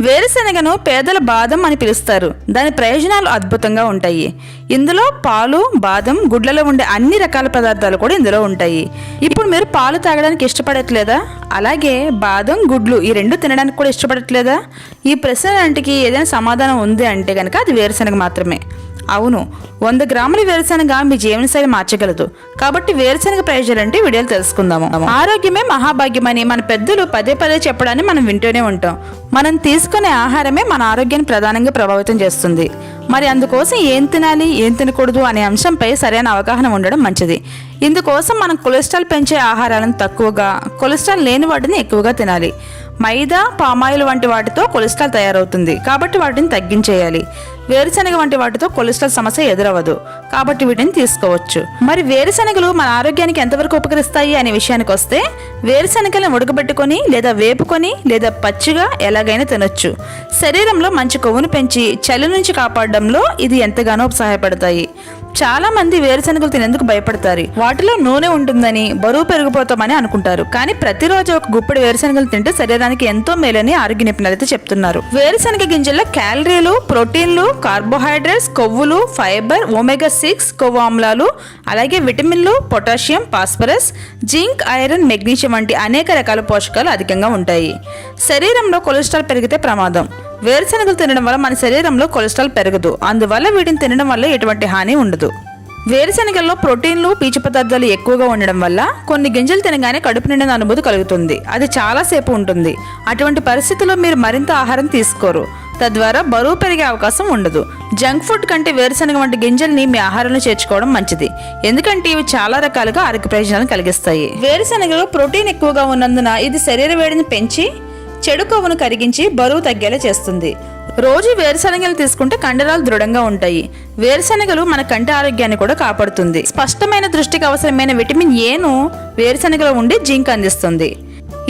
వేరుశనగను పేదల బాదం అని పిలుస్తారు. దాని ప్రయోజనాలు అద్భుతంగా ఉంటాయి. ఇందులో పాలు, బాదం, గుడ్లలో ఉండే అన్ని రకాల పదార్థాలు కూడా ఇందులో ఉంటాయి. ఇప్పుడు మీరు పాలు తాగడానికి ఇష్టపడట్లేదా? అలాగే బాదం, గుడ్లు ఈ రెండు తినడానికి కూడా ఇష్టపడట్లేదా? ఈ ప్రశ్నలంటికి ఏదైనా సమాధానం ఉంది అంటే కనుక అది వేరుశనగ మాత్రమే. అవును, 100 గ్రాముల వేరుశనగ మీ జీవనశైలి మార్చగలదు. కాబట్టి వేరుశనగ ప్రయోజనాలంటే వీడియోలు తెలుసుకుందాము. ఆరోగ్యమే మహాభాగ్యమని మన పెద్దలు పదే పదే చెప్పడాన్ని మనం వింటూనే ఉంటాం. మనం తీసుకునే ఆహారమే మన ఆరోగ్యాన్ని ప్రధానంగా ప్రభావితం చేస్తుంది. మరి అందుకోసం ఏం తినాలి, ఏం తినకూడదు అనే అంశంపై సరైన అవగాహన ఉండడం మంచిది. ఇందుకోసం మనం కొలెస్ట్రాల్ పెంచే ఆహారాలను తక్కువగా, కొలెస్ట్రాల్ లేని వాటిని ఎక్కువగా తినాలి. మైదా, పామాయిల్ వంటి వాటితో కొలెస్ట్రాల్ తయారవుతుంది, కాబట్టి వాటిని తగ్గించేయాలి. వేరుశనగ వంటి వాటితో కొలెస్ట్రాల్ సమస్య ఎదురవ్వదు, కాబట్టి వీటిని తీసుకోవచ్చు. మరి వేరుశనగలు మన ఆరోగ్యానికి ఎంతవరకు ఉపకరిస్తాయి అనే విషయానికి వస్తే, వేరుశనగలను ఉడకబెట్టుకొని లేదా వేపుకొని లేదా పచ్చిగా ఎలాగైనా తినొచ్చు. శరీరంలో మంచి కొవ్వును పెంచి చలి నుంచి కాపాడడంలో ఇది ఎంతగానో సహాయపడతాయి. చాలా మంది వేరుశనగలు తినేందుకు భయపడతారు. వాటిలో నూనె ఉంటుందని, బరువు పెరిగిపోతామని అనుకుంటారు. కానీ ప్రతిరోజు ఒక గుప్పెడు వేరుశనగలు తింటే శరీరానికి ఎంతో మేలని ఆరోగ్య నిపుణులైతే చెప్తున్నారు. వేరుశనగ గింజల్లో క్యాలరీలు, ప్రోటీన్లు, కార్బోహైడ్రేట్స్, కొవ్వులు, ఫైబర్, ఒమేగా 6 కొవ్వు ఆమ్లాలు, అలాగే విటమిన్లు, potassium, phosphorus, zinc, iron, magnesium వంటి అనేక రకాల పోషకాలు అధికంగా ఉంటాయి. శరీరంలో కొలెస్ట్రాల్ పెరిగితే ప్రమాదం. వేరుశనగలు తినడం వల్ల మన శరీరంలో కొలెస్ట్రాల్ పెరగదు. అందువల్ల వీటిని తినడం వల్ల ఎటువంటి హాని ఉండదు. వేరుశనగల్లో ప్రోటీన్లు, పీచు పదార్థాలు ఎక్కువగా ఉండడం వల్ల కొన్ని గింజలు తినగానే కడుపు నిండిన అనుభూతి కలుగుతుంది. అది చాలాసేపు ఉంటుంది. అటువంటి పరిస్థితుల్లో మీరు మరింత ఆహారం తీసుకోరు, తద్వారా బరువు పెరిగే అవకాశం ఉండదు. జంక్ ఫుడ్ కంటే వేరుశనగ వంటి గింజల్ని మీ ఆహారంలో చేర్చుకోవడం మంచిది, ఎందుకంటే ఇవి చాలా రకాలుగా ఆరోగ్య ప్రయోజనాలను కలిగిస్తాయి. వేరుశనగలో ప్రోటీన్ ఎక్కువగా ఉన్నందున ఇది శరీర వేడిని పెంచి చెడు కొవ్వును కరిగించి బరువు తగ్గేలా చేస్తుంది. రోజు వేరుశనగలు తీసుకుంటే కండరాలు దృఢంగా ఉంటాయి. వేరుశనగలు మన కంటి ఆరోగ్యాన్ని కూడా కాపాడుతుంది. స్పష్టమైన దృష్టికి అవసరమైన విటమిన్ ఏను వేరుశనగలో ఉండి జింక్ అందిస్తుంది.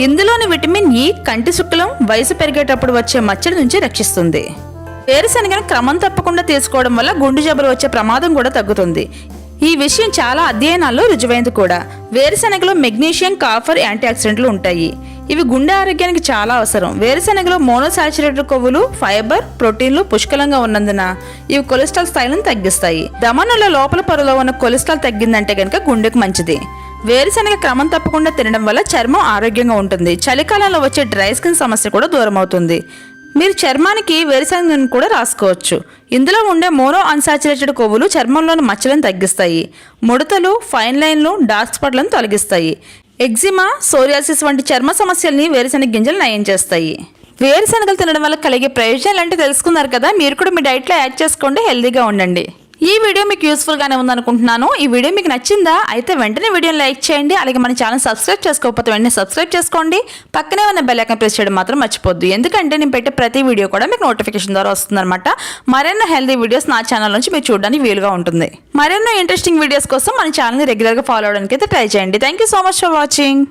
ఇందులోని విటమిన్ ఈ కంటి శుక్లం వయసు పెరిగేటప్పుడు వచ్చే మచ్చల నుంచి రక్షిస్తుంది. వేరుశనగను క్రమం తప్పకుండా తీసుకోవడం వల్ల గుండె జబ్బులు వచ్చే ప్రమాదం కూడా తగ్గుతుంది. ఈ విషయం చాలా అధ్యయనాల్లో రుజువైంది కూడా. వేరుశనగలో మెగ్నీషియం, కాపర్, యాంటీ ఆక్సిడెంట్లు ఉంటాయి. ఇవి గుండె ఆరోగ్యానికి చాలా అవసరం. వేరుశనగలో మోనోసాచురేటెడ్ కొవ్వులు, ఫైబర్, ప్రోటీన్లు పుష్కలంగా ఉన్నందున ఇవి కొలెస్ట్రాల్ స్థాయిలను తగ్గిస్తాయి. ధమనుల లోపల పొరలో ఉన్న కొలెస్ట్రాల్ తగ్గిందంటే కనుక గుండెకు మంచిది. వేరుశనగ క్రమం తప్పకుండా తినడం వల్ల చర్మం ఆరోగ్యంగా ఉంటుంది. చలికాలంలో వచ్చే డ్రై స్కిన్ సమస్య కూడా దూరం అవుతుంది. మీరు చర్మానికి వేరుశనగను కూడా రాసుకోవచ్చు. ఇందులో ఉండే మోనో అన్సాచురేటెడ్ కొవ్వులు చర్మంలోని మచ్చలను తగ్గిస్తాయి. ముడతలు, ఫైన్ లైన్లు, డార్క్ స్పాట్లను తొలగిస్తాయి. ఎగ్జిమా, సోరియాసిస్ వంటి చర్మ సమస్యల్ని వేరుశనగ గింజలు నయం చేస్తాయి. వేరుశనగలు తినడం వల్ల కలిగే ప్రయోజనాలు అంటే తెలుసుకున్నారు కదా. మీరు కూడా మీ డైట్లో యాడ్ చేసుకోండి, హెల్దీగా ఉండండి. ఈ వీడియో మీకు యూస్ఫుల్గానే ఉందనుకుంటున్నాను. ఈ వీడియో మీకు నచ్చిందా? అయితే వెంటనే వీడియోని లైక్ చేయండి. అలాగే మన ఛానల్ సబ్స్క్రైబ్ చేసుకోకపోతే వెంటనే సబ్స్క్రైబ్ చేసుకోండి. పక్కనే ఉన్న బెల్ ఐకాన్ ప్రెస్ చేయడం మాత్రం మర్చిపోద్దు, ఎందుకంటే నేను పెట్టే ప్రతి వీడియో కూడా మీకు నోటిఫికేషన్ ద్వారా వస్తుందన్నమాట. మరెన్నో హెల్దీ వీడియోస్ నా ఛానల్ నుంచి మీరు చూడడానికి వీలుగా ఉంటుంది. మరెన్నో ఇంట్రెస్టింగ్ వీడియోస్ కోసం మన ఛానల్ని రెగ్యులర్గా ఫాలో అవడానికి అయితే ట్రై చేయండి. Thank you so much for watching.